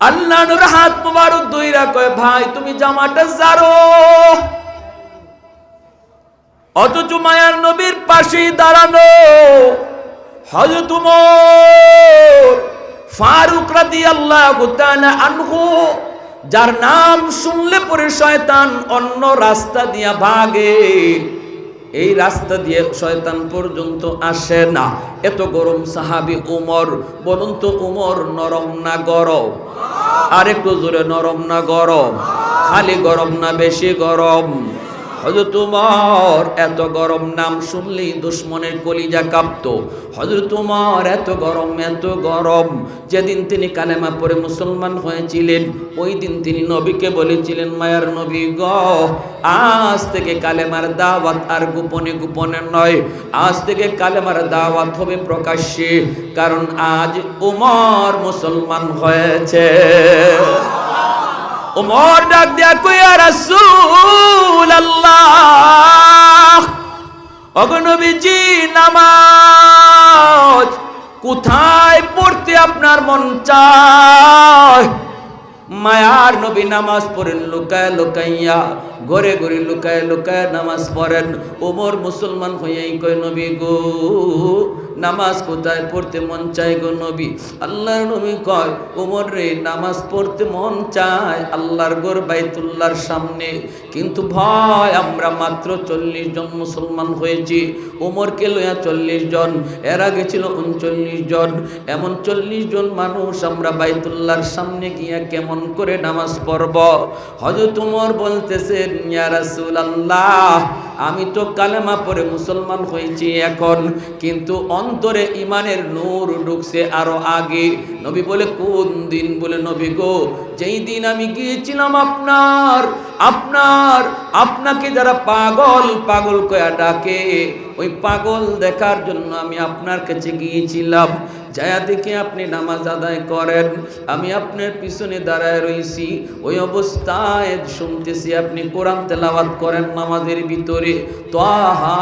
আল্লাহ নবীর হাত মোবারক ধইরা কয়, ভাই তুমি জামাটা জারো। অথচ মায়ার নবীর পাশেই দাঁড়ানো হযরত ওমর ফারুক রাদিয়াল্লাহু তাআলা আনহু, যার নাম শুনলে পরে শয়তান অন্য রাস্তা দিয়া ভাগে, এই রাস্তা দিয়ে শয়তান পর্যন্ত আসে না। এত গরম সাহাবী উমর। বলুন তো উমর নরম না গরম? আর একটু জোরে, নরম না গরম? খালি গরম না বেশি গরম? হযরত উমর এত গরম, নাম শুনলেই দুশমনের কলিজা কাঁপতো। হযরত উমর এত গরম, এত গরম, যেদিন তিনি কালেমা পড়ে মুসলমান হয়েছিলেন ওই দিন তিনি নবীকে বলেছিলেন, মায়ার নবী গো, আজ থেকে কালেমার দাওয়াত আর গোপনে গোপনে নয়, আজ থেকে কালেমার দাওয়াত হবে প্রকাশ্যে, কারণ আজ উমর মুসলমান হয়েছে। উমর ডাক দিয়া কই, ইয়া রাসূলুল্লাহ, ওগো নবীজি, নামাজ কোথায় পড়তে আপনার মন চায়? মায়ার নবী নামাজ পড়েন লুকায় লুকাইয়া, ঘরে ঘরে লুকায় লুকায় নামাজ পড়েন। ওমর মুসলমান হইয়াই কয়, নবী গো, নামাজ কোথায় পড়তে মন চায় গো নবী? আল্লাহর নবী কয়, ওমর রে, নামাজ পড়তে মন চায় আল্লাহর ঘর বাইতুল্লাহর সামনে, কিন্তু ভয় আমরা মাত্র 40 জন মুসলমান হয়েছি, ওমরকে লইয়া 40 জন, এর আগে ছিল 39 জন, এমন 40 জন মানুষ আমরা বাইতুল্লাহর সামনে গিয়া কেমন করে নামাজ পড়ব? হযরত ওমর বলতেছেন, ইয়া রাসূলুল্লাহ, আমি তো কালেমা পড়ে মুসলমান হয়েছি এখন, কিন্তু অন্তরে ইমানের নূর ঢুকছে আরো আগে। নবী বলে, কোন দিন? বলে, নবী গো, যেই দিন আমি গিয়েছিলাম আপনাকে যারা পাগল পাগল কয়া ডাকে, ওই পাগল দেখার জন্য আমি আপনার কাছে গিয়েছিলাম, যায়া দেখে আপনি নামাজ আদায় করেন, আমি আপনার পিছনে দাঁড়ায় রইছি, ওই অবস্থায় শুনতেছি আপনি কোরআন তেলাওয়াত করেন নামাজের ভিতরে, তাহা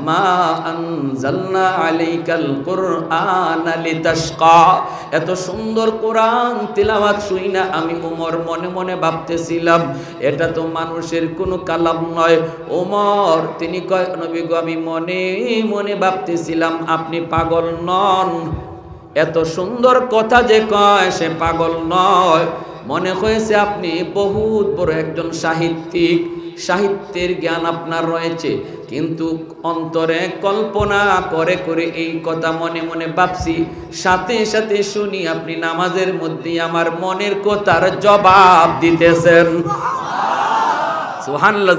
মা আনজালনা আলাইকাল কুরআনা লিতাশকা। এত সুন্দর কোরআন তেলাওয়াত শুই না আমি ওমর মনে মনে ভাবতেছিলাম, এটা তো মানুষের কোনো কালাম নয়। ওমর তিনি কয়, নবী গো, আমি মনে মনে ভাবতেছিলাম আপনি পাগল নন। এত সুন্দর কথা যে কয়, সে পাগল নয়। মনে হয়েছে আপনি বহুত বড় একজন সাহিত্যিক, সাহিত্যের জ্ঞান আপনার রয়েছে, কিন্তু অন্তরে কল্পনা করে করে এই কথা মনে মনে ভাবছি, সাথে সাথে শুনি আপনি নামাজের মধ্যে আমার মনের কথার জবাব দিতেছেন। সুবহানাল্লাহ।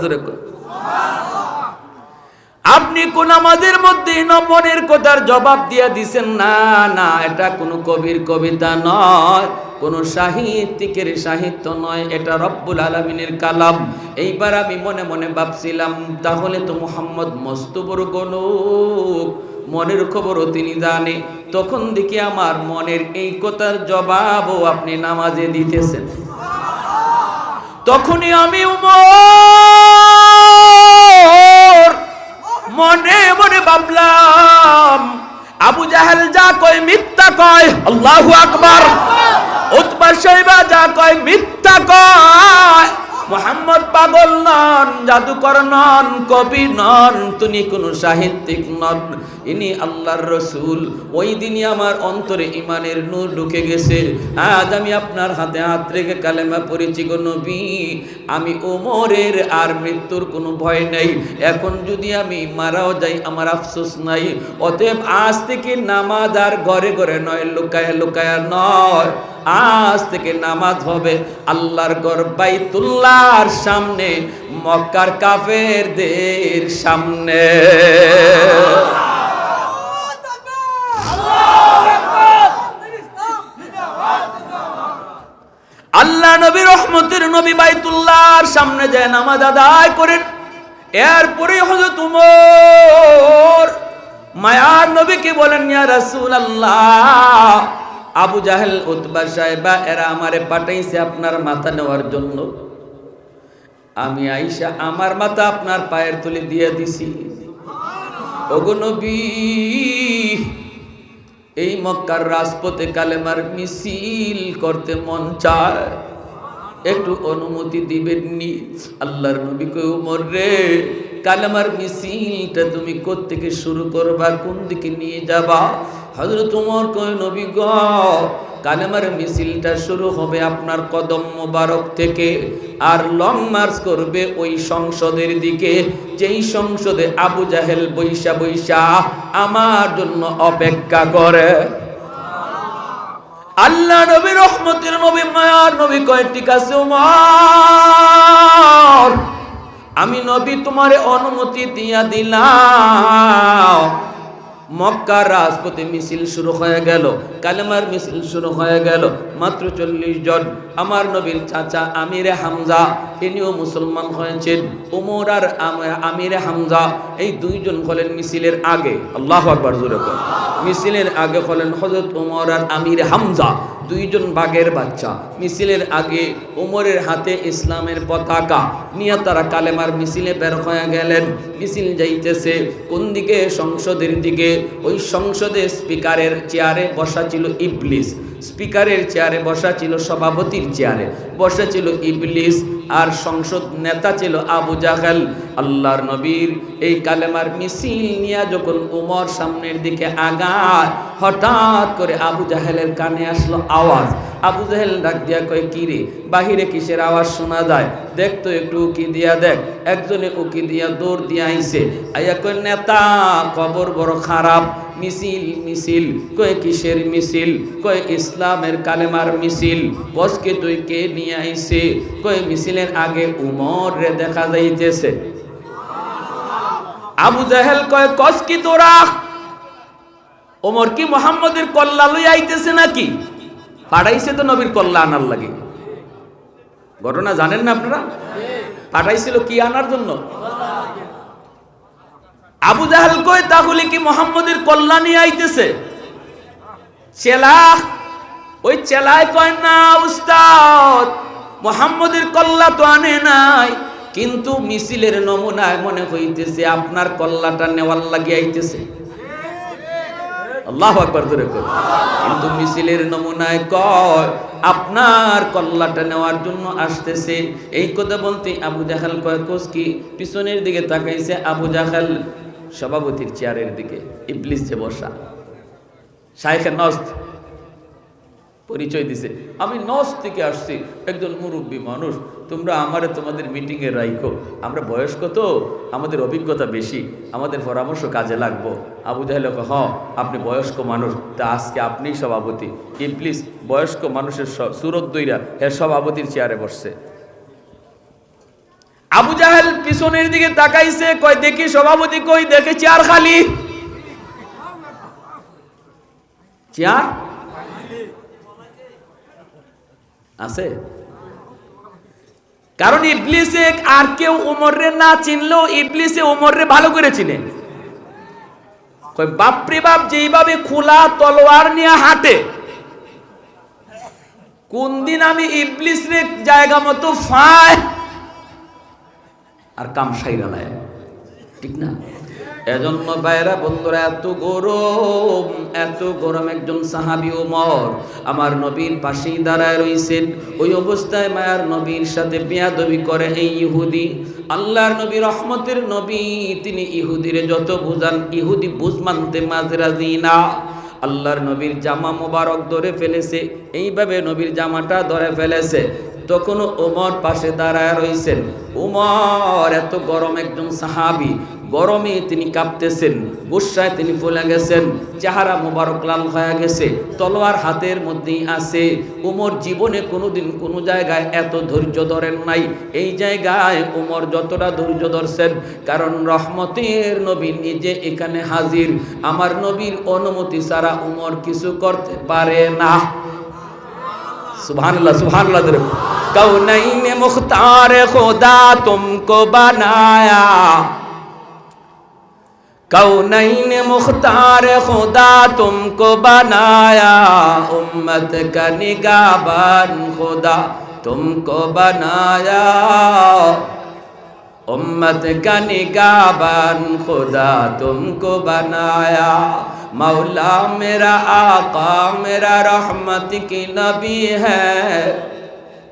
আপনি কোন নামাজের মধ্যে মনের কথার জবাব দিয়া দিছেন? না না, এটা কোনো কবির কবিতা নয়, কোন সাহিত্যিকের সাহিত্য নয়, এটা রব্বুল আলামিনের কালাম। এইবার আমি মনে মনে ভাবছিলাম, তাহলে তো মুহাম্মদ মস্ত বড় গণক, মনের খবরও তিনি জানে। তখন দেখি আমার মনের এই কথার জবাবও আপনি নামাজে দিতেছেন। তখনই আমি উমর মনে মনে ভাবলাম, আবু জাহেল যা কয় মিথ্যা কয়, আল্লাহু আকবার। উতবা শাইবা যা কয় মিথ্যা কয়। মুহাম্মদ পাগল নন, জাদুকর নন, কবি নন, তিনি কোনো সাহিত্যিক নন, ইনি আল্লাহর রসুল। ওই দিনই আমার অন্তরে ইমানের নূর ঢুকে গেছে। আজ আমি আপনার হাতে হাত রেখে কালেমা পড়েছি গো নবী। আমি ওমরের আর মৃত্যুর কোনো ভয় নেই। এখন যদি আমি মারাও যাই আমার আফসোস নাই। অতএব আজ থেকে নামাজ আর ঘরে ঘরে নয়, লুকায়া লুকায়া নয়, আজ থেকে নামাজ হবে আল্লাহর ঘর বাইতুল্লাহর সামনে, মক্কার কাফেরদের সামনে। আল্লাহ নবী রহমতের নবী বাইতুল্লাহর সামনে যায় নামাজ আদায় করেন। এরপরে হযরত ওমর মায়ার নবীকে বলেন, ইয়া রাসূলুল্লাহ, আবু জাহেল, উতবা সাহেবা এরা আমারে পাঠাইছে আপনার মাথা নেওয়ার জন্য। আমি আয়েশা আমার মাথা আপনার পায়ের তলে দিয়ে দিছি। ওগো নবী, এই মক্কার রাজপথে কালেমার মিছিল করতে মন চায়, একটু অনুমতি দিবেননি? আল্লাহর নবী কই, ওমর রে, কালেমার মিছিলটা তুমি কোত্থেকে শুরু করবা, কোন দিকে নিয়ে যাবা? হযরত ওমর কই, নবী গো, কালেমার মিছিলটা শুরু হবে আপনার কদম মোবারক থেকে, আর লং মার্চ করবে ওই সংসদের দিকে, যেই সংসদে আবু জাহেল বৈশা বৈশা আমার জন্য অপেক্ষা করে। আল্লাহ নবী, রহমতের নবী, মায়ার নবী কয়, ঠিক আছে ওমর, আমি নবী তোমারে অনুমতি দিয়া দিলাম। মক্কার রাজপথে মিছিল শুরু হয়ে গেল, কালেমার মিছিল শুরু হয়ে গেল। মাত্র 40 জন। আমার নবীর চাচা আমিরে হামজা, ইনিও মুসলমান হয়েছেন। ওমর আর আমিরে হামজা, এই দুইজন হলেন মিছিলের আগে। আল্লাহু আকবার জোরে কর। মিছিলের আগে হলেন হযরত ওমর আর আমিরে হামজা, দুইজন বাঘের বাচ্চা। মিছিলের আগে ওমরের হাতে ইসলামের পতাকা নিয়ে তারা কালেমার মিছিলে বের হয়ে গেলেন। মিছিল যাইতেছে কোন দিকে? সংসদের দিকে। ওই সংসদে স্পিকারের চেয়ারে বসা ছিল ইবলিস, স্পিকারের চেয়ারে বসা ছিল, সভাপতির চেয়ারে বসা ছিল ইবলিস, আর সংসদ নেতা ছিল আবু জাহেল। আল্লাহর নবীর এই কালেমার মিছিল নিয়ে যখন ওমর সামনের দিকে আগায়, হঠাৎ করে আবু জাহেলের কানে আসলো আওয়াজ। আবু জাহেল ডাক দিয়া কয়, কি রে, বাহিরে কিসের আওয়াজ শোনা যায়? দেখ তো একটু উকি দিয়া দেখ। একজনে উকি দিয়া দৌড় দিয়া আইছে, আইয়া কয়, নেতা, খবর বড় খারাপ, মিছিল মিছিল। কয়, কিসের মিছিল? কয়, ইসলামের কালেমার মিছিল। বসকে তুই কে নিয়ে আইছে? কয়, মিছিলের আগে উমর রে দেখা যাইতেছে। আবু জাহেল কয়, কস কি তোরা? ওমর কি মুহাম্মদের কল্লা লই আইতেছে নাকি? পাঠাইছে তো নবীর কল্লা আনার লাগে। ঘটনা জানেন না আপনারা? পাঠাইছিল কি আনার জন্য? আবু জাহেল কয়, তাহলে কি মুহাম্মদের কল্লা নিয়ে আইতেছে? চেলা, ওই চেলায় কয়, না উস্তাদ, মুহাম্মদের কল্লা তো আনে নাই, কিন্তু মিছিলের নমুনায় মনে হইতেছে আপনার কল্লাটা নেওয়ার লাগি আইতেছে। আল্লাহু আকবার জোরে কর। কিন্তু মিছিলের নমুনায় কয় আপনার কল্লাটা নেওয়ার জন্য আসতেছে। এই কথা বলতে আবু জাহেল কয়, কোস কি? পিছনের দিকে তাকাইছে আবু জাহেল সভাপতির চেয়ারের দিকে, ইবলিস যে বসা। শাইখে নস্ত পরিচয় দিছে, আমি নস থেকে আসছি, একজন মুরব্বী মানুষ, তোমরা আমারে তোমাদের মিটিংয়ে রাইখো, আমরা বয়স্ক তো, আমাদের অভিজ্ঞতা বেশি, আমাদের পরামর্শ কাজে লাগবো। আবু জাহেল হ, আপনি বয়স্ক মানুষ, তা আজকে আপনিই সভাপতি। ইবলিস বয়স্ক মানুষের সুরত দইরা এর সভাপতির চেয়ারে বসছে। আবু জাহেল পিছনের দিকে তাকাইছে, কয়, দেখি সভাপতি কই? দেখে চেয়ার খালি। চেয়ার আছে, কারণ ইবলিসে আর কেউ ওমরে না চিনলেও ইবলিসে ওমরে ভালো করে চিনে। কই, বাপরে বাপ, যেইভাবে খোলা তলোয়ার নিয়ে হাঁটে, কোন দিন আমি ইবলিস রে জায়গা মতো ফায় আর কাম সাইরা নাই, ঠিক না? এজন্য বাইরা বন্ধুরা, এত গরম একজন সাহাবী ওমর আমার নবীর পাশেই দাঁড়ায় রইছেন। ওই অবস্থায় মায়ার নবীর সাথে বেয়াদবি করে এই ইহুদি। আল্লাহর নবী, রহমতের নবী, তিনি ইহুদিরে যত বুঝান, ইহুদি বুঝ মানতে মাঝে রাজি না। আল্লাহর নবীর জামা মোবারক ধরে ফেলেছে, এইভাবে নবীর জামাটা ধরে ফেলেছে। তখনও ওমর পাশে দাঁড়ায় রইছেন। ওমর এত গরম একজন সাহাবী, গরমে তিনি কাঁপতেছেন, গুসায় তিনি ফুলে গেছেন, চেহারা মোবারক লাল হয়ে গেছে, তলোয়ার হাতের মধ্যেই আছে। ওমর জীবনে কোনোদিন কোনো জায়গায় এত ধৈর্য ধরেন নাই। এই জায়গায় ওমর যতটা ধৈর্য ধরছেন, কারণ রহমতের নবী নিজে এখানে হাজির। আমার নবীর অনুমতি ছাড়া ওমর কিছু করতে পারে না। সুবহানাল্লাহ, সুবহানাল্লাহ। কৌনैन मुख्तार खुदा तुमको बनाया, कौनैन मुख्तार खुदा तुमको बनाया, उम्मत का निगाहबान खुदा तुमको बनाया, उम्मत का निगाहबान खुदा तुमको बनाया। मौला मेरा आका मेरा रहमत की नबी है,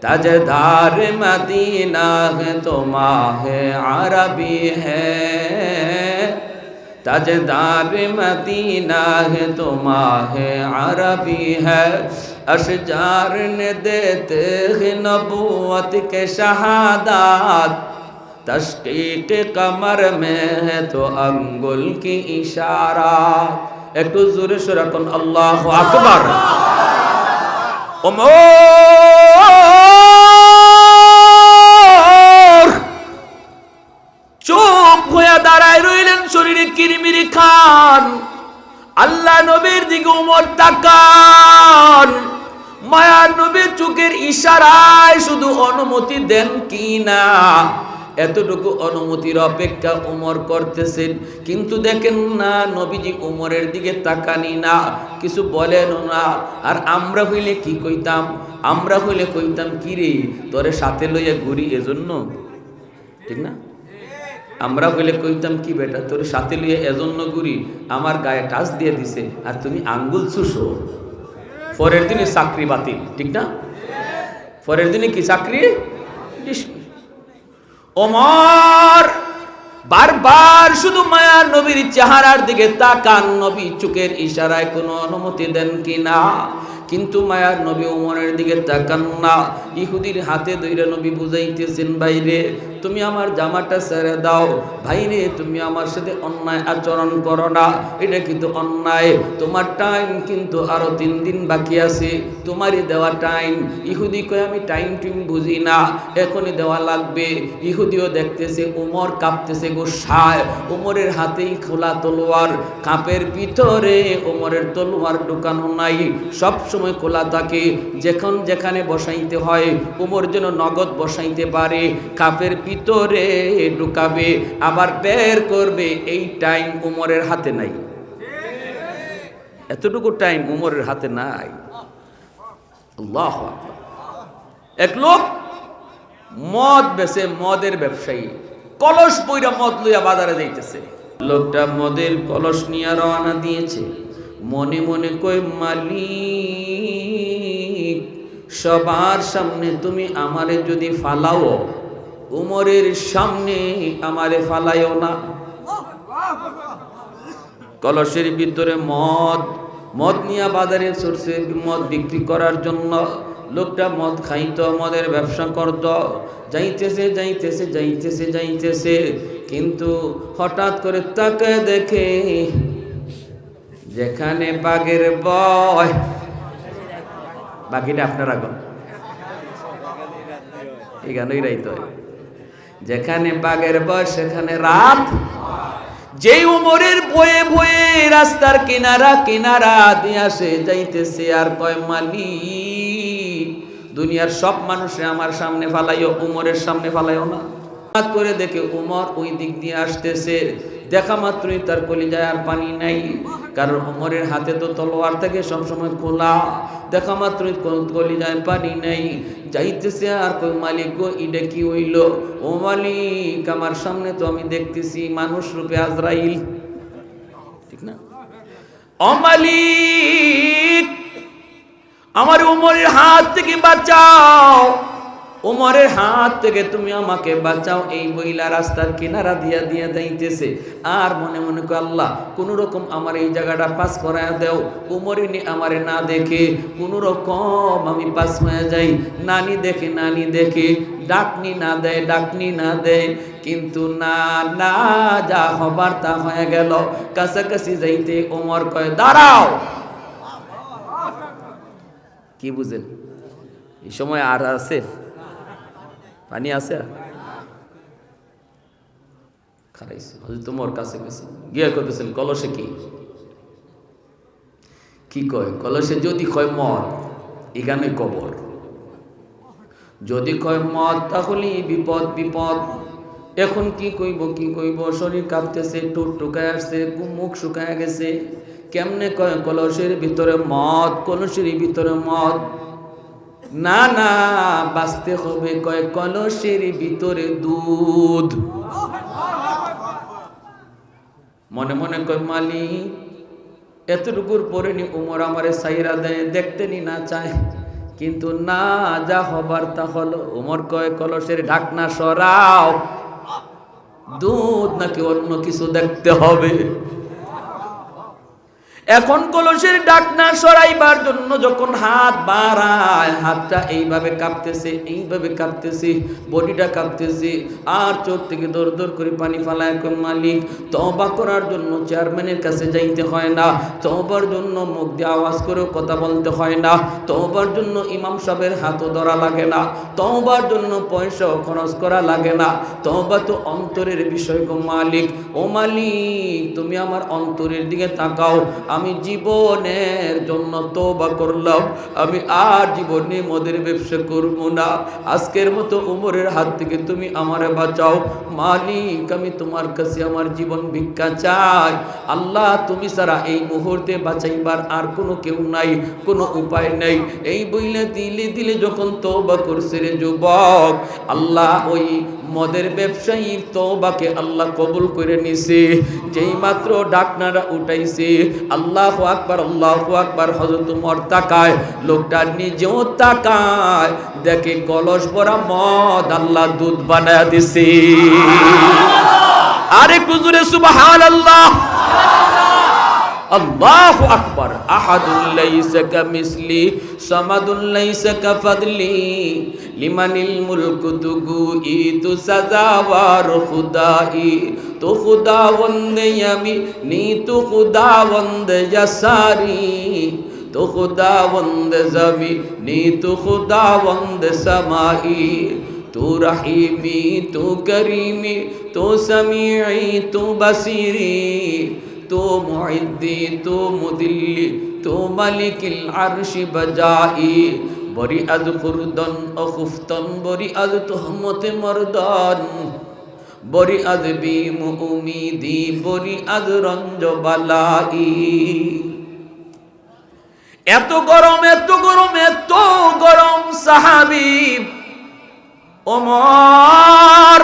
ताजदार मदीना है तो माहे अरबी है, ताजदार मदीना है तो माहे अरबी है। अशजार ने देते हैं नबूवत के शहादात, तस्कीक कमर में है तो अंगुल की इशारा। एक तो जोरे से रखन अल्लाह अकबर। ওমর চুপ হয়ে দাঁড়ায় রইলেন, শরীরে কিরিমিরি খান। আল্লাহ নবীর দিকে ওমর তাকান, মায়ার নবীর চোখের ইশারায় শুধু অনুমতি দেন কি না, এতটুকু অনুমতির অপেক্ষা ওমর করতেছেন। কিন্তু দেখেন না, নবীজি ওমরের দিকে তাকানি না, কিছু বলেন না। আর আমরা হইলে কি কইতাম? আমরা হইলে কইতাম কি রে তোরে সাথে লইয়া ঘুরি, এজন্য, ঠিক না? আমরা হইলে কইতাম কি বেটা তোরে সাথে লইয়া এজন্য ঘুরি, আমার গায়ে টাচ দিয়ে দিছে আর তুমি আঙ্গুল চুষো। পরের দিনে চাকরি বাতিল, ঠিক না? পরের দিনে কি চাকরি? ওমর বারবার শুধু মায়ার নবীর চেহারার দিকে তাকান, নবী চোখের ইশারায় কোনো অনুমতি দেন কিনা। কিন্তু মায়ার নবী ওমরের দিকে তাকান না। ইহুদির হাতে ধইরা নবী বুঝাইতেছেন, বাইরে তুমি আমার জামাটা ছেড়ে দাও, ভাইরে তুমি আমার সাথে অন্যায় আচরণ করো না, এটা কিন্তু অন্যায়। তোমার টাইম কিন্তু আরো 3 দিন বাকি আছে, তোমারই দেওয়া টাইম। ইহুদি কয় আমি টাইম টুইম বুঝি না, এখনই দেওয়া লাগবে। ইহুদিও দেখতেছে ওমর কাঁপতেছে গোসায়, ওমরের হাতেই খোলা তলোয়ার, কাপের ভিতরে ওমরের তলোয়ার ঢুকানো নাই, সব সময় খোলা থাকে। যেখানে বসাইতে হয় ওমর যেন নগদ বসাইতে পারে, কাপের ভিতরে ঢুকাবে আবার বের করবে, এই টাইম ওমরের হাতে নাই। এতটুকু টাইম ওমরের হাতে নাই। আল্লাহু আকবার। এক লোক মদ বেচে, মদের ব্যবসায়ী, কলস বইরা মদ লইয়া বাজারে যাইতেছে। লোকটা মদের কলস নিয়ে রওনা দিয়েছে, মনে মনে কই মালিক সবার সামনে তুমি আমারে যদি ফালাও, উমরের সামনে আমারে ফালাইও না। কলসের ভিতরে মদ নিয়ে বাজারে ছুটছে মদ বিক্রি করার জন্য। লোকটা মদ খাইতো, মদের ব্যবসা করত, যাইতেছে, কিন্তু হঠাৎ করে তাকে দেখে যেখানে বাঘের ভয়, বাকিটা আপনারা গো এখানেই রাইতে হয়, যেখানে বাঘের ভয় সেখানে রাত। যে উমরের ভয়ে ভয়ে রাস্তার কিনারা দিয়ে আসে যাইতেছে, আর কয় মালিক দুনিয়ার সব মানুষে আমার সামনে ফালাইও, উমরের সামনে ফালাইও না। হঠাৎ করে দেখে উমর ওই দিক দিয়ে আসতেছে, দেখা মাত্রই তার কলিজায় আর পানি নাই, কারণ উমরের হাতে তো তলোয়ার থাকে সবসময় খোলা। দেখা মাত্রই কলিজায় পানি নাই, যাইতেছে আর কই মালিক গো এটা কি হইল? ও মালিক আমার সামনে তো আমি দেখতেছি মানুষ রূপে আজরাইল, ঠিক না? ও মালিক আমার উমরের হাত থেকে বাঁচাও, উমরের হাত থেকে তুমি আমাকে বাঁচাও। এই বইলা রাস্তার কিনারা দিয়া যাইতেছে, আর মনে মনে কর আল্লাহ কোন রকম আমার এই জায়গাটা পাস করায় দেও, উমরিনি আমারে না দেখে কোন রকম আমি পাস হয়ে যাই। নানি দেখে ডাকনি না দেয়, কিন্তু না যা হবার তা হয়ে গেল। কাছাকাছি যাইতে ওমর কয় দাঁড়াও। কি বুঝেন? এই সময় আর আছে পানি আছে? খারাইছে তোমার কাছে গেছে গিয়া কইতেছেন কলসে কি কয়? কলসে যদি কয় মদ, এখানে কবর। যদি কয় মদ তাহলে বিপদ। এখন কি কইব? শরীর কাঁপতেছে, ঠোঁট টুকায় আসছে, মুখ শুকায় গেছে। কেমনে কয় কলসের ভিতরে মদ, কলসের ভিতরে মদ? না বাঁচতে হবে, কয় কলসের ভিতরে দুধ। মনে মনে কয় মালিক এতটুকুর পরে নি উমর আমারে সাইরা দেয়, দেখতে নি না চায়, কিন্তু না, যা হবার তা হলো। উমর কয়, কলসের ঢাকনা সরাও, দুধ নাকি অন্য কিছু দেখতে হবে। এখন কলসের ঢাকনা সরাইবার জন্য যখন হাত বাড়ায়, হাতটা এইভাবে কাঁপতেছে, এইভাবে কাঁপতেছে, বডিটা কাঁপতেছে, আর চোখ থেকে দর দর করে পানি ফালায়। এখন মালিক, তওবা করার জন্য চেয়ারম্যানের কাছে যাইতে হয় না, তওবার জন্য মুখ দিয়ে আওয়াজ করেও কথা বলতে হয় না, তওবার জন্য ইমাম সাহেবের হাতও ধরা লাগে না, তওবার জন্য পয়সাও খরচ করা লাগে না, তওবা তো অন্তরের বিষয় গো মালিক। ও মালিক, তুমি আমার অন্তরের দিকে তাকাও। আমি জীবনের জন্য তওবা করলাম, আমি আর জীবনে মদের ব্যবসা করব না। আজকের মতো উমরের হাত থেকে তুমি আমারে বাঁচাও মালিক। আমি তোমার কাছে আমার জীবন ভিক্ষা চাই। আল্লাহ, তুমি ছাড়া এই মুহূর্তে বাঁচাইবার আর কোনো কেউ নাই, কোনো উপায় নেই। এই বইলে দিলে দিলে যখন তওবা করছে রে যুবক, আল্লাহ ওই মদের ব্যবসায়ীর তওবাকে আল্লাহ কবুল করে নিছে। যেই মাত্র ঢাকনাটা উঠাইছে, আল্লাহু আকবার, আল্লাহু আকবার, হযরত উমর তাকায়, লোকটা নিজেও তাকায়, দেখে কলস ভরা মদ আল্লাহ দুধ বানায়া দিছে। আরেকটু জোরে সুবহানাল্লাহ। আল্লাহু আকবার। আহাদুল লাইসা কামিসলি সামাদুল লাইসা কাফাদলি লিমানিল মুলকু তুগুই তু সাজাওয়ার খুদাই তো খুদাবন্দে আমি নি তু খুদাবন্দে ইয়াসারি তো খুদাবন্দে জমি নি তু খুদাবন্দে সামাই তু রহিমি তু করিমি তু সামিঈ তু বসিরি তো মুইদ্দি তো মুদিল্লি তো মালিকিল আরশি বজাই বরি আজ খুরদন ও খুফতন বরি আজ তুহমতে মরদান বরি আজ বিম উমিদি বরি আজ রঞ্জ বালাই। এত গরম, এত গরম, এত গরম সাহাবী ওমর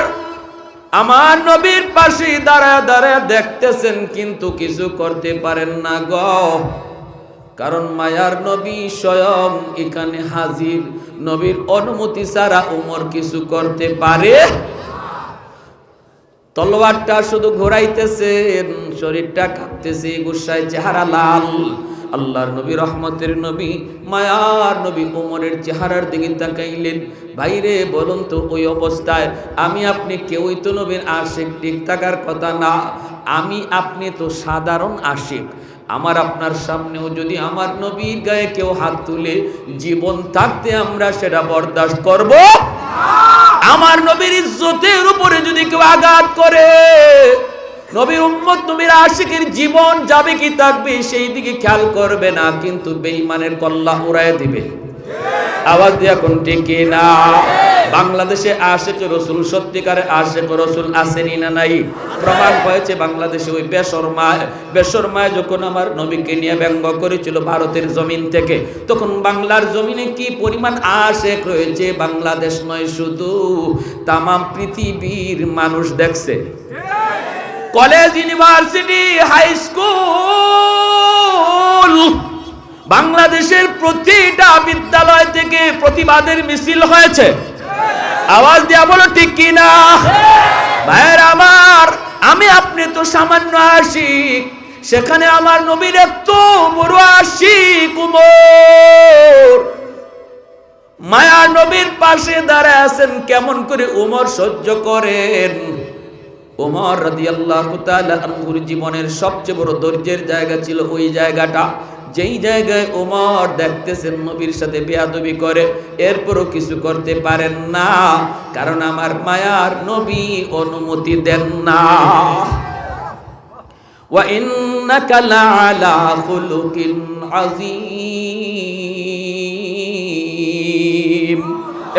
আমার নবীর পাশে দাঁড়ায় দাঁড়ায় দেখতেছেন, কিন্তু কিছু করতে পারেন না গো। কারণ মায়ার নবী স্বয়ং এখানে হাজির। নবীর অনুমতি ছাড়া ওমর কিছু করতে পারে? তলোয়ারটা শুধু ঘোরাইতেছেন, শরীরটা কাঁপতেছে, গুসায় চেহারা লাল। আল্লাহর নবী, রহমতের নবী, মায়ার নবী ওমরের চেহারার দিকে তাকাইলেন। ভাইরে বলুন তো, ওই অবস্থায় আমি আপনি কেউই তো নবীর আশিক ঠিক থাকার কথা না। আমি আপনি তো সাধারণ আশিক। আমার আপনার সামনেও যদি আমার নবীর গায়ে কেউ হাত তুলে, জীবন থাকতে আমরা সেটা বরদাস্ত করব? আমার নবীর ইজ্জতের উপরে যদি কেউ আঘাত করে, নবীর উম্মত, নবীর আশিকের জীবন যাবে কি থাকবে সেই দিকে খেয়াল করবে না, কিন্তু বেঈমানের কল্লা উড়ায় দিবে। আওয়াজ দিয়া কোন ঠিক না? বাংলাদেশে আশিক রাসূল, সত্যিকারের আশিক রাসূল আসেনি না নাই? প্রমাণ হয়েছে বাংলাদেশে ওই বেশরমায় যখন আমার নবীকে নিয়ে ব্যঙ্গ করেছিল ভারতের জমিন থেকে, তখন বাংলার জমিনে কি পরিমাণ আশিক রয়েছে বাংলাদেশ নয়, শুধু তামাম পৃথিবীর মানুষ দেখছে। কলেজ, ইউনিভার্সিটি, হাই স্কুল, বাংলাদেশের প্রতিটা বিদ্যালয় থেকে প্রতিবাদের মিছিল হয়েছে। আওয়াজ দিয়া বলো ঠিক কি না? ভাইয়ের আমার, আমি আপনি তো সামান্য আশিক, সেখানে আমার নবীর এত বড় আশিক ওমর, মায়া নবীর পাশে দাঁড়ায় আছেন, কেমন করে ওমর সহ্য করেন? ওমর রাদিয়াল্লাহু তাআলা আনহুর জীবনের সবচেয়ে বড় ধৈর্যের জায়গা ছিল ওই জায়গাটা, যেই জায়গায় ওমর দেখতেছেন নবীর সাথে বেয়াদবি করে, এরপরও কিছু করতে পারেন না, কারণ আমার মায়ার নবী অনুমতি দেন না। ওয়া ইন্নাকা লাআলা খুলুকিন আযীম।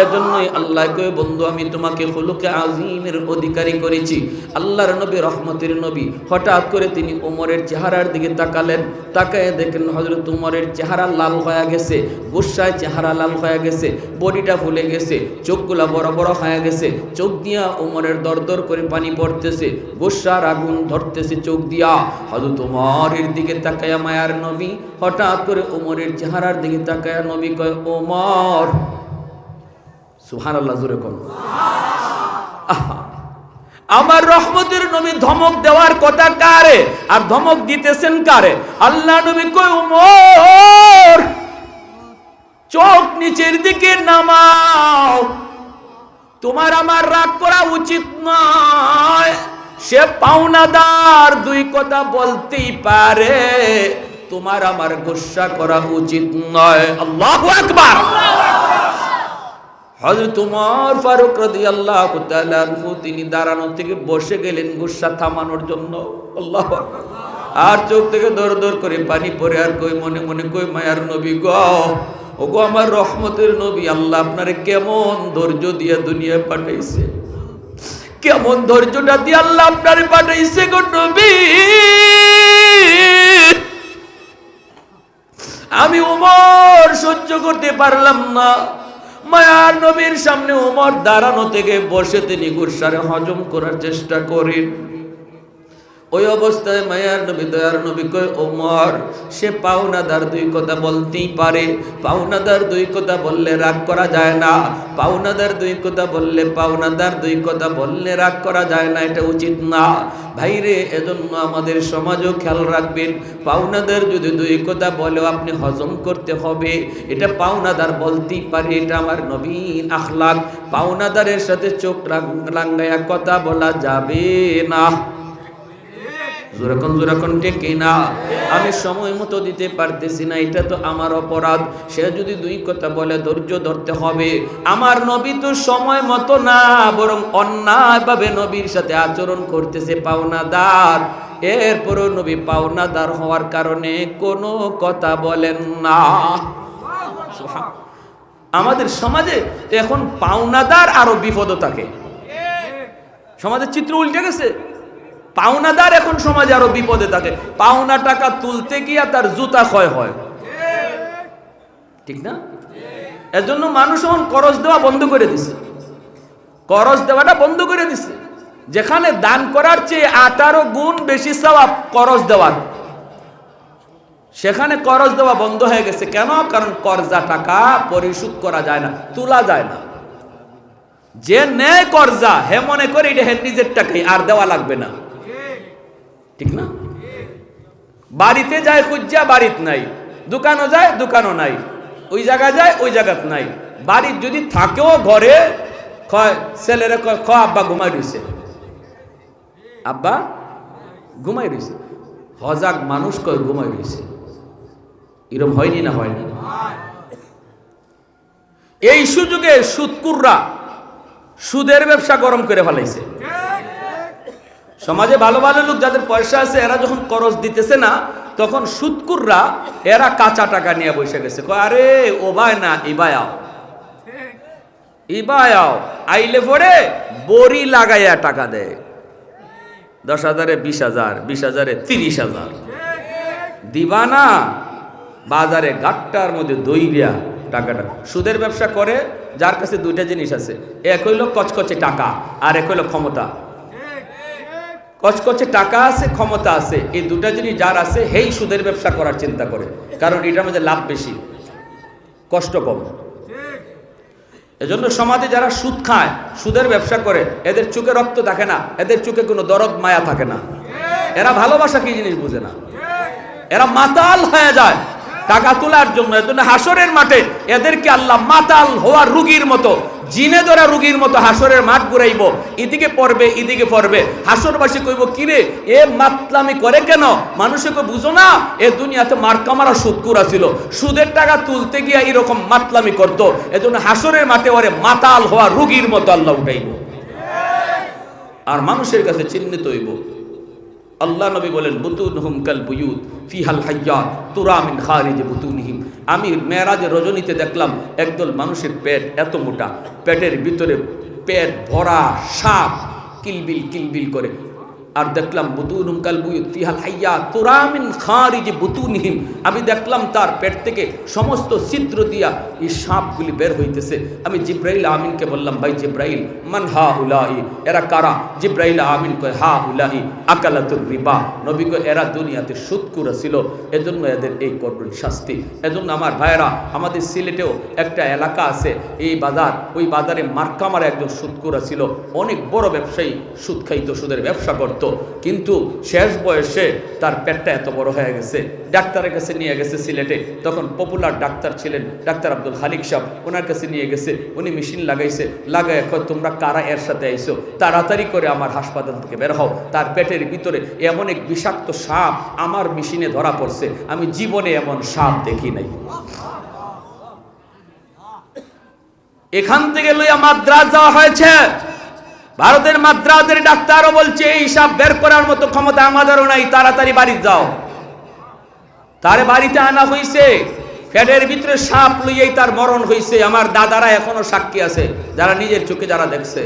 এজন্যই আল্লাহ কয় বন্ধু আমি তোমাকে খুলুকে আযীমের অধিকারী করেছি। আল্লাহর নবী রহমতের নবী হঠাৎ করে তিনি ওমরের চেহারার দিকে তাকালেন, তাকায় দেখেন হযরত ওমরের চেহারা লাল হয়ে গেছে, গুসায় চেহারা লাল হয়ে গেছে, বডিটা ফুলে গেছে, চোখগুলা বড় বড় হয়ে গেছে, চোখ দিয়া ওমরের দরদর করে পানি পড়তেছে, গুসার আগুন ধরতেছে চোখ দিয়া। হযরত ওমরের দিকে তাকায়া মায়ার নবী হঠাৎ করে ওমরের চেহারার দিকে তাকায়া নবী কয় ওমর। সুবহানাল্লাহ, জোরে কোন আমার রহমতের নবী ধমক দেওয়ার কথা কারে আর ধমক দিতেছেন কারে? আল্লাহ নবী কয় ওমর চোখ নিচের দিকে নামাও, তোমার আমার রাগ করা উচিত নয়। সে পাওনাদার, দুই কথা বলতেই পারে, তোমার আমার গুসা করা উচিত নয়। আল্লাহু আকবার। হযরত ওমর ফারুক রাদিয়াল্লাহু তাআলা আনহু তিনি দাঁড়ানো থেকে বসে গেলেন গুসা থামানোর জন্য। আল্লাহু আকবার। আর চোখ থেকে দর দর করে পানি পড়ে আর কই মনে মনে কই মায়ার নবী গো, ও গো আমার রহমতের নবী, আল্লাহ আপনারে কেমন ধৈর্য দিয়ে দুনিয়ায় পাঠাইছে, কেমন ধৈর্যটা দিয়ে আল্লাহ আপনারে পাঠাইছে গো নবী। আমি ওমর সহ্য করতে পারলাম না। মায়ার নবীর সামনে ওমর দাঁড়ানো থেকে বসে তিনি গুসারে হজম করার চেষ্টা করেন। ওই অবস্থায় মায়ার নবী দয়ার নবী কয় ওমর সে পাওনাদার, দুই কথা বলতেই পারে, পাওনাদার দুই কথা বললে রাগ করা যায় না, পাওনাদার দুই কথা বললে পাওনাদার দুই কথা বললে রাগ করা যায় না, এটা উচিত না ভাইরে। এজন্য আমাদের সমাজও খেয়াল রাখবেন, পাওনাদার যদি দুই কথা বলেও আপনি হজম করতে হবে, এটা পাওনাদার বলতেই পারে, এটা আমার নবীর আখলাক। পাওনাদারের সাথে চোখ রাঙ্গায়া কথা বলা যাবে না। জোরাকন ঠিক কিনা? আমি সময় মতো দিতে পারতেছি না, এটা তো আমার অপরাধ। সে যদি দুই কথা বলে ধৈর্য ধরতে হবে। আমার নবী তো সময় মতো না, বরং অন্যায়ভাবে নবীর সাথে আচরণ করতেছে পাওনাদার। এরপরও নবী পাওনাদার হওয়ার কারণে কোনো কথা বলেন না। আমাদের সমাজে এখন পাওনাদার আরো বিপদ থাকে, সমাজের চিত্র উল্টে গেছে। পাওনাদার এখন সমাজে আরো বিপদে থাকে, পাওনা টাকা তুলতে গিয়া তার জুতা ক্ষয় হয়, ঠিক না? এজন্য মানুষ এখন করজ দেওয়া বন্ধ করে দিছে, করজ দেওয়াটা বন্ধ করে দিছে। যেখানে দান করার চেয়ে 18 গুণ বেশি সওয়াব করজ দেওয়ার, সেখানে করজ দেওয়া বন্ধ হয়ে গেছে। কেন? কারণ কর্জা টাকা পরিশোধ করা যায় না, তোলা যায় না। যে নেয় কর্জা হে মনে করে এটা হে নিজের টাকাই, আর দেওয়া লাগবে না, ঠিক না? বাড়িতে যায় খুঁজা, বাড়িত নাই, দোকানও যায় দোকানও নাই, ওই জায়গা যায় ওই জায়গাত নাই। বাড়ির যদি থাকেও ঘরে ছেলেরা খ আব্বা ঘুমাই রয়েছে, আব্বা ঘুমাই রয়েছে। হজাক মানুষ কয় ঘুমাই রয়েছে, এরকম হয়নি না হয়নি? এই সুযোগে সুদকুররা সুদের ব্যবসা গরম করে ফেলাইছে। সমাজে ভালো ভালো লোক যাদের পয়সা আছে এরা যখন করজ দিতেছে না, তখন সুদকুররা এরা কাঁচা টাকা নিয়ে বসে গেছে। আরে ও ভাই না, ইবায়াও ইবায়াও আইলে পরে বড়ি লাগাইয়া টাকা দেয়। 10,000-এ 20,000, 20,000-এ 30,000 দিবা না, বাজারে গাট্টার মধ্যে দইরিয়া টাকাটা। সুদের ব্যবসা করে যার কাছে দুইটা জিনিস আছে, এক হইল কচকচে টাকা আর এক হইল ক্ষমতা। কচকচে টাকা আছে, ক্ষমতা আছে, এই দুটা জিনিস যার আছে হেই সুদের ব্যবসা করার চিন্তা করে, কারণ এটার মধ্যে লাভ বেশি, কষ্ট কম। এজন্য সমাজে যারা সুদ খায়, সুদের ব্যবসা করে, এদের চোখে রক্ত থাকে না, এদের চোখে কোনো দরদ মায়া থাকে না, এরা ভালোবাসা কি জিনিস বুঝে না, এরা মাতাল হয়ে যায় টাকা তোলার জন্য। এজন্য হাসরের মাঠে এদেরকে আল্লাহ মাতাল হওয়ার রুগীর মতো, জিনে ধরা রুগীর মতো হাসরের মাঠ ঘুরাইব, এদিকে পড়বে এদিকে পড়বে। হাসরবাসী কইব কিরে এ মাতলামি করে কেন? মানুষকে বুঝো না এ দুনিয়াতে মার্কা মারা সুদকুরা ছিল, সুদের টাকা তুলতে গিয়া এরকম মাতলামি করতো। এজন্য হাসরের মাঠে ওরে মাতাল হওয়া রুগীর মতো আল্লাহ উঠাইব, আর মানুষের কাছে চিহ্নিত হইব। আল্লাহ নবী বলেন বুতুনহুম কাল বুয়ুত ফিহাল হাইয়াত তুরা মিন খারিজ বুতুনহিম, আমি মেরাজের রজনীতে দেখলাম একদল মানুষের পেট এত মোটা, পেটের ভিতরে পেট ভরা সাপ কিলবিল কিলবিল করে। আর দেখলাম বুতুনুম কাল বুয়ুতিহাল হাইয়া তুরা মিন খারিজ বুতুনিহিম, আমি দেখলাম তার পেট থেকে সমস্ত ছিদ্র দিয়া এই সাপগুলি বের হইতেছে। আমি জিব্রাইল আমিনকে বললাম, ভাই জিব্রাইল, মান হা উলাহি, এরা কারা? জিব্রাইল আমিন কয়, হা উলাহি আকালাতুর রিবা, নবী কয় এরা দুনিয়াতে সুদখোর ছিল, এজন্য এদের এই কঠোর শাস্তি। এজন্য আমার ভাইয়েরা, আমাদের সিলেটেও একটা এলাকা আছে, এই বাজার, ওই বাজারে মার্কামার একজন সুদখোর ছিল, অনেক বড় ব্যবসায়ী, সুদ খাইত, সুদের ব্যবসা করত, কিন্তু শেষ বয়সে তার পেটটা এত বড় হয়ে গেছে। ডাক্তারের কাছে নিয়ে গেছে সিলেটে, তখন পপুলার ডাক্তার ছিলেন ডাক্তার আব্দুল খালিক সাহেব, ওনার কাছে নিয়ে গেছে, উনি মেশিন লাগাইছে, লাগায় কয় তোমরা কারা এর সাথে আইসো, তাড়াতাড়ি করে আমার হাসপাতাল থেকে বের হও, তার পেটের ভিতরে এমন এক বিষাক্ত সাপ আমার মেশিনে ধরা পড়ছে, আমি জীবনে এমন সাপ দেখি নাই। এখান থেকে লইয়া মাদ্রাজ যাওয়া হয়েছে, ভারতের মাদ্রাজের ডাক্তারও বলছে এই সাপ বের করার মতো ক্ষমতা আমাদেরও নাই, তাড়াতাড়ি বাড়ি যাও। তারে বাড়িতে আনা হয়েছে, পেটের ভিতরে সাপ লইয়াই তার মরণ হয়েছে। আমার দাদারা এখনো সাক্ষী আছে, যারা নিজের চোখে যারা দেখছে,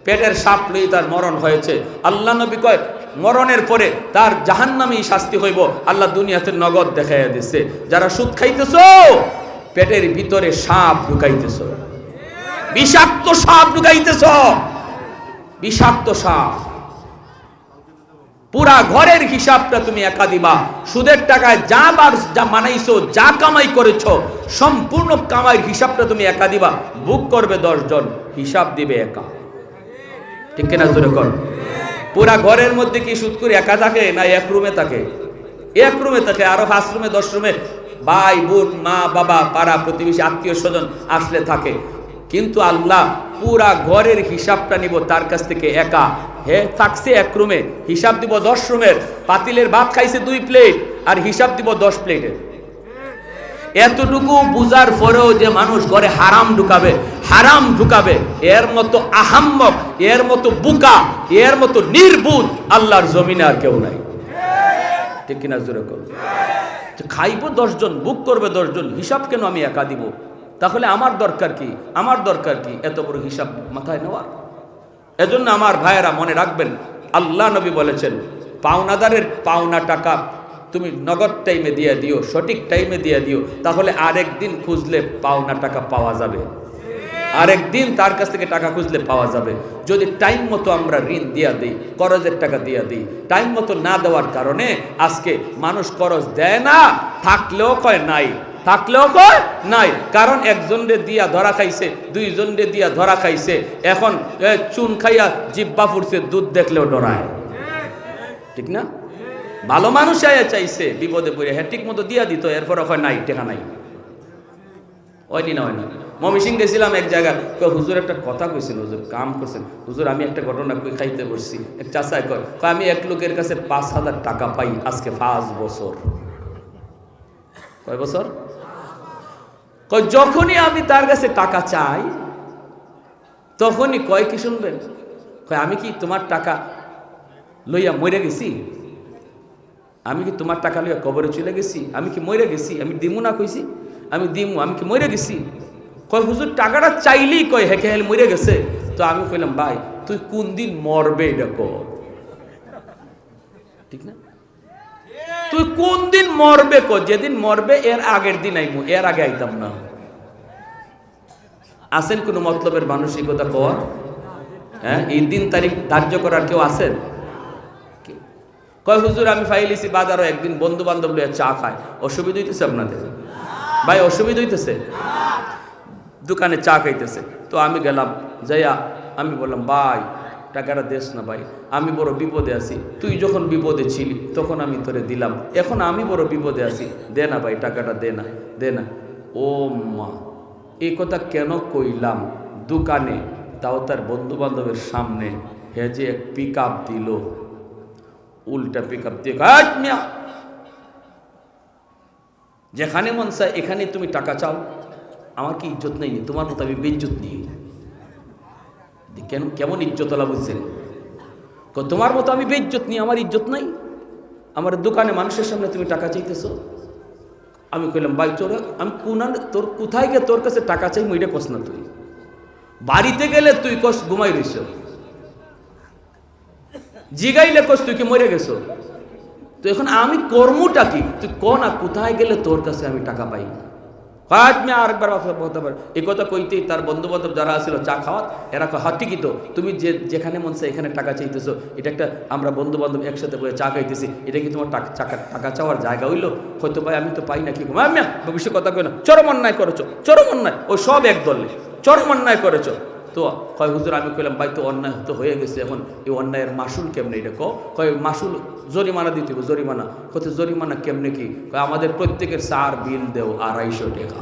পেটের সাপ লইয়ে তার মরণ হয়েছে। আল্লাহ নবী কয় মরণের পরে তার জাহান্নামী শাস্তি হইব, আল্লাহ দুনিয়াতে নগদ দেখাইয়া দিছে। যারা সুদ খাইতেছো, পেটের ভিতরে সাপ ঢুকাইতেছ, বিষাক্ত সাপ ঢুকাইতেছ, বিষাক্ত সাপ। পুরা ঘরের হিসাবটা তুমি একা দিবা, সুদের টাকায় যা মানাইছো, যা কামাই করেছো, সম্পূর্ণ কামাইয়ের হিসাবটা তুমি একা দিবা। বুক করবে 10 জন, হিসাব দিবে একা। ঠিক কিনা জোরে কর? পুরা ঘরের মধ্যে কি সুদ করে একা থাকে না এক রুমে থাকে? এক রুমে থাকে, আরো 5 রুমে 10 রুমে ভাই বোন মা বাবা পাড়া প্রতিবেশী আত্মীয় স্বজন আসলে থাকে। কিন্তু আল্লাহ পুরা ঘরের হিসাবটা নিব তার কাছ থেকে একা। হে থাকছে এক রুমে, হিসাব দিব 10 রুমের, পাতিলের ভাত খাইছে 2 প্লেট আর হিসাব দিব 10 প্লেটের। এতটুকু বুঝার পরেও যে মানুষ ঘরে হারাম ঢুকাবে, এর মতো আহাম্মক, এর মতো বুকা, এর মতো নির্বুধ আল্লাহর জমিনে আর কেউ নাই। ঠিক কিনা জোরে কর? খাইব 10 জন, বুক করবে 10 জন, হিসাব কেন আমি একা দিব? তাহলে আমার দরকার কি এত বড় হিসাব মাথায় নেওয়ার? এজন্য আমার ভাইয়েরা মনে রাখবেন, আল্লাহ নবী বলেছেন পাওনাদারের পাওনা টাকা তুমি নগদ টাইমে দিয়ে দিও, সঠিক টাইমে দিয়ে দিও, তাহলে আরেকদিন খুঁজলে পাওনা টাকা পাওয়া যাবে, আরেকদিন তার কাছ থেকে টাকা খুঁজলে পাওয়া যাবে। যদি টাইম মতো আমরা ঋণ দিয়া দিই, করজের টাকা দিয়া দিই, টাইম মতো না দেওয়ার কারণে আজকে মানুষ করজ দেয় না, থাকলেও কয় নাই, কারণ একজনরে দিয়া ধরা খাইছে, 2 জনরে দিয়া ধরা খাইছে, এখন চুন খাইয়া জিব্বা ফুটছে, দুধ দেখলেও ডরায়। ঠিক না? ভালো মানুষ আয়া চাইছে, বিপদে পড়ে হ্যাঁ ঠিক মতো দিয়া দিত, এরপর হয় নাই, টেকা নাই, হয় না। ময়মনসিংহ গেছিলাম এক জায়গায়, হুজুর একটা কথা কইছিল, হুজুর কাম করছেন, হুজুর আমি একটা ঘটনা কই খাইতে বসছি, এক চাচায় কয় আমি এক লোকের কাছে 5,000 টাকা পাই আজকে 5 বছর। কয় বছর? কয় যখনই আমি তার কাছে টাকা চাই তখনই কয় কি শুনবেন, কয় আমি কি তোমার টাকা লইয়া মরে গেছি? আমি কি তোমার টাকা লইয়া কবরে চলে গেছি? আমি কি মরে গেছি? আমি দিমু না কইছি? আমি কি মরে গেছি? কয় হুজুর টাকাটা চাইলেই কয় হেকে হেল মরে গেছে। তো আমি কইলাম ভাই তুই কোন দিন মরবে এটা কর, ঠিক না? তুই কোন দিন মরবে কর, যেদিন মরবে এর আগের দিন আইমু, এর আগে আইতাম না। আছেন কোন মতলবের মানসিকতা কর? হ্যাঁ, এই দিন তারিখ ধার্য করার কেউ আছেন? কয় হুজুর আমি ফাইলিছি বাজারও একদিন বন্ধু বান্ধব লইয়া চা খায়, অসুবিধা হইতেছে আপনাদের? ভাই অসুবিধা হইতেছে? দোকানে চা খাইতেছে, তো আমি গেলাম, যাইয়া আমি বললাম ভাই টাকাটা দেস না ভাই, আমি বড় বিপদে আছি, তুই যখন বিপদে ছিলি তখন আমি তোরে দিলাম, এখন আমি বড় বিপদে আছি, দে না ভাই টাকাটা, দে না। ও মা, এই কথা কেন কইলাম? দোকানে, তাও তার বন্ধু বান্ধবের সামনে, হে যে এক পিক আপ দিল, উল্টা পিক আপ দিয়ে যেখানে মন চায় এখানে তুমি টাকা চাও, আমার কি ইজ্জত নেই? তোমার মতো আমি বেইজ্জত নেই। কেমন ইজ্জতলা বুঝছেন? তোমার মতো আমি বেইজ্জত নিই, আমার ইজ্জত নাই? আমার দোকানে মানুষের সামনে তুমি টাকা চাইতেছো? আমি কইলাম ভাই তোর আমি তোর কোথায় গিয়ে তোর কাছে টাকা চাই মুইটা কস না, তুই বাড়িতে গেলে তুই কস ঘুমাই রইছ, জিগাইলে কস তুই কি মরে গেছো, তো এখন আমি কর্মটা কি তুই ক না, কোথায় গেলে তোর কাছে আমি টাকা পাই না। আরেকবার বলতে পারে এই কথা কইতেই তার বন্ধু বান্ধব যারা আসছিল চা খাওয়াত, এরা হ্যাঁ ঠিকই তো, তুমি যেখানে মন চাই এখানে টাকা চাইতেছো, এটা একটা আমরা বন্ধু বান্ধব একসাথে করে চা খাইতেছি, এটা কি তোমার টাকা চাওয়ার জায়গা হইলো? হয়তো ভাই আমি তো পাই না, কি ভবিষ্যৎ কথা কই না, চরম অন্যায় করেছো, চরম অন্যায়, ও সব এক দলে চরম অন্যায় করেছো। তো কয় হুজুর আমি কইলাম ভাই তো অন্যায় তো হয়ে গেছে, এখন এই অন্যায়ের মাসুল কেমনে এটা কয় মাসুল জরিমানা দিতে হবে, জরিমানা কত, জরিমানা কেমনে কি কয় আমাদের প্রত্যেকের 4 বিল দেও 250 টাকা,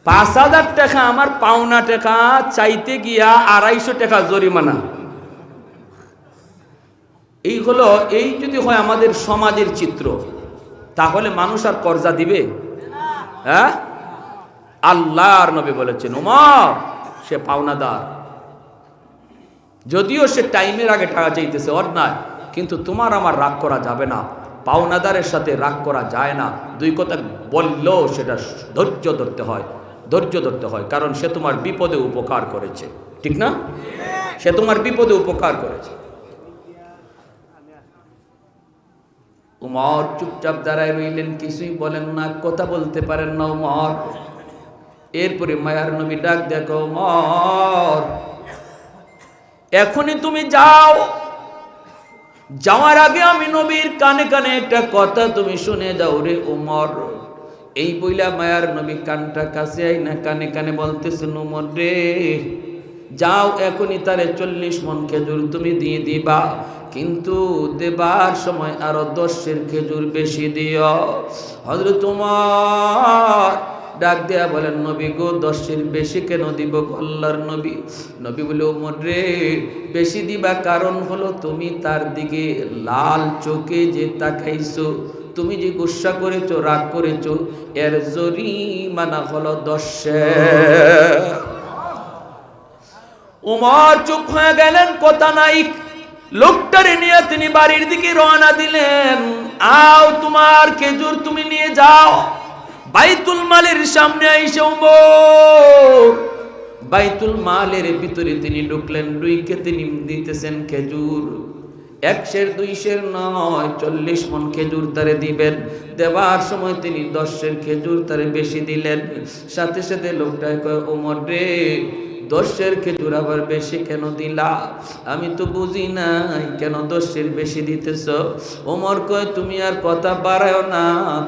5000 টাকা আমার পাওনা টাকা চাইতে গিয়া 250 টাকা জরিমানা। এই হলো, এই যদি হয় আমাদের সমাজের চিত্র, তাহলে মানুষ আর কর্জা দিবে? হ্যাঁ, আল্লাহর নবী বলেছেন ওমর সে পাওনাদার, যদিও সে টাইমের আগে টাকা চাইতেছে অন্যায়, কিন্তু তোমার আমার রাগ করা যাবে না, পাওনাদারের সাথে রাগ করা যায় না। দুই কথা বললেও সেটা ধৈর্য ধরতে হয়, ধৈর্য ধরতে হয়, কারণ সে তোমার বিপদে উপকার করেছে, ঠিক না? সে তোমার বিপদে উপকার করেছে। উমর চুপচাপ দাঁড়ায় রইলেন, কিছুই বলেন না, কথা বলতে পারেন না উমর। এরপরে মায়ার নবী ডাক দেখো, উমর এখনই তুমি যাও, যাওয়ার আগে আমি নবীর কানে কানে একটা কথা তুমি শুনে যাও রে উমর। এই বইলা মায়ার নবী কানটা কাছে আইনা কানে কানে বলতেছেন, উমর রে যাও এখনই তারে 40 মণ খেজুর তুমি দিয়ে দিবা, কিন্তু দেবার সময় আরো 10 খেজুর বেশি দিও। হযরত উমর ডাক দেয়া বলেন, নবী গো 10 বেশি কেন দিব আল্লাহর নবী? নবী বলে, উমর রে বেশি দিবা কারণ হলো তুমি তার দিকে লাল চোখে যে তাকাইছো, তুমি যে গুসা করেছো, রাগ করেছো, এর জরিমানা হলো 10। উমর চুপ হয়ে গেলেন, কথা নাই। লোকটারে নিয়ে তিনি বাড়ির দিকে রওনা দিলেন। আও তোমার খেজুর তুমি নিয়ে যাও। বাইতুল মালের সামনে আইসে উমর বাইতুল মালের ভিতরে তিনি ঢুকলেন, ঢুকে তিনি দিতেছেন খেজুর, 1 সের 2 সের নয়, 40 মণ খেজুর তারে দিবেন। দেবার সময় তিনি 10 খেজুর তারে বেশি দিলেন। সাথে সাথে লোকটাই কয়, ওমর রে 10 খেজুর আবার বেশি কেন দিলা? আমি তো বুঝি নাই কেন 10 বেশি দিতেছ। ওমর কয়, তুমি আর কথা বাড়াও না,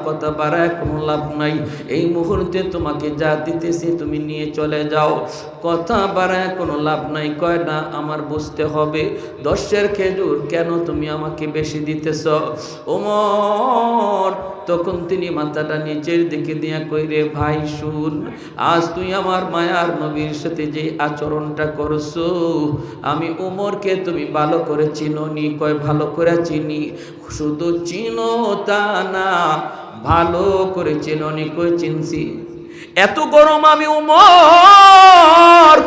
কথা বাড়ায় কোনো লাভ নাই, এই মুহূর্তে তোমাকে যা দিতেছি তুমি নিয়ে চলে যাও, কথা বাড়ায় কোনো লাভ নাই। কয় না, আমার বুঝতে হবে 10 খেজুর কেন তুমি আমাকে বেশি দিতেছ। ওমর তখন তিনি মাথাটা নিচের দিকে দিয়া কই, রে ভাই শুন, আজ তুই আমার মায়ার নবীর সাথে যে আচরণটা করছো, আমি উমরকে তুমি ভালো করে চিনোনি? কয়, ভালো করে চিনি। শুধু চিনো তা না, ভালো করে চিনোনি? কই, চিনছি। এত গরম আমি উমর,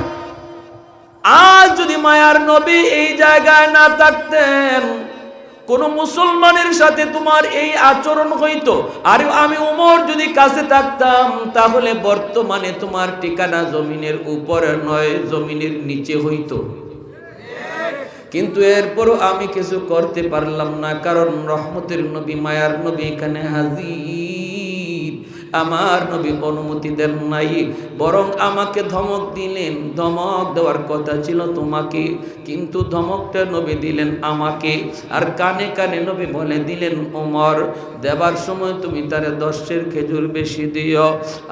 আজ যদি মায়ার নবী এই জায়গায় না থাকতেন, কোন মুসলমানের সাথে তোমার এই আচরণ হইতো, আর আমি উমর যদি কাছে থাকতাম, তাহলে বর্তমানে তোমার ঠিকানা জমিনের উপরে নয়, জমিনের নিচে হইতো। কিন্তু এরপরও আমি কিছু করতে পারলাম না, কারণ রহমতের নবী মায়ার নবী এখানে হাজির। আমার নবী অনুমতি দেন নাই, বরং আমাকে ধমক দিলেন। ধমক দেওয়ার কথা ছিল তোমাকে, কিন্তু ধমকটা নবী দিলেন আমাকে। আর কানে কানে নবী বলে দিলেন, ওমর দেবার সময় তুমি তারে 10 খেজুর বেশি দিও।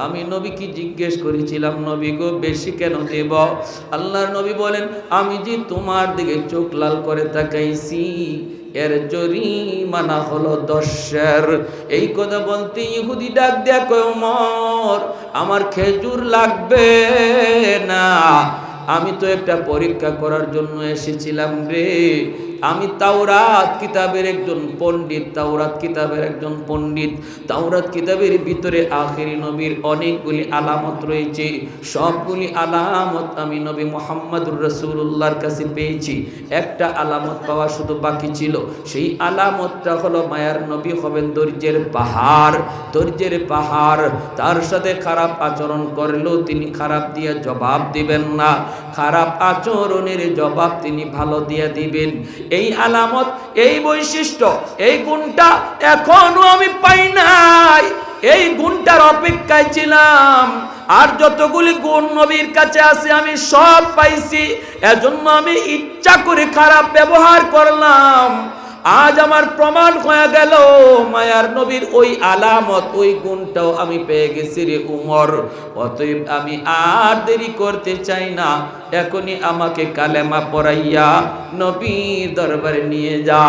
আমি নবীকে জিজ্ঞেস করেছিলাম, নবী গো বেশি কেন দেব? আল্লাহর নবী বলেন, আমি যে তোমার দিকে চোখ লাল করে তাকাইছি, এর জরিমানা হলো 10। এই কথা বলতে ইহুদি ডাক দেয়া কয়, ওমর আমার খেজুর লাগবে না, আমি তো একটা পরীক্ষা করার জন্য এসেছিলাম রে, আমি তাওরাত কিতাবের একজন পণ্ডিত, তাওরাত কিতাবের একজন পণ্ডিত। তাওরাত কিতাবের ভিতরে আখেরি নবীর অনেকগুলি আলামত রয়েছে, সবগুলি আলামত আমি নবী মুহাম্মদুর রাসূলুল্লাহর কাছে পেয়েছি। একটা আলামত পাওয়া শুধু বাকি ছিল, সেই আলামতটা হলো মায়ার নবী হবেন ধৈর্যের পাহাড়, ধৈর্যের পাহাড়। তার সাথে খারাপ আচরণ করলেও তিনি খারাপ দিয়ে জবাব দিবেন না, খারাপ আচরণের জবাব তিনি ভালো দিয়ে দিবেন। এই আলামত, এই বৈশিষ্ট্য, এই গুণটা এখনো আমি পাই নাই। এই গুণটার অপেক্ষায় ছিলাম। আর যতগুলি গুণ নবীর কাছে আছে আমি সব পাইছি, এজন্য আমি ইচ্ছা করে খারাপ ব্যবহার করলাম। আজ আমার প্রমাণ হয়ে গেল মায়ার নবীর ওই আলামত, ওই গুণটাও আমি পেয়ে গেছি রে উমর। অতএব আমি আর দেরি করতে চাই না, এখনই আমাকে কালেমা পড়াইয়া নবীর দরবারে নিয়ে যা।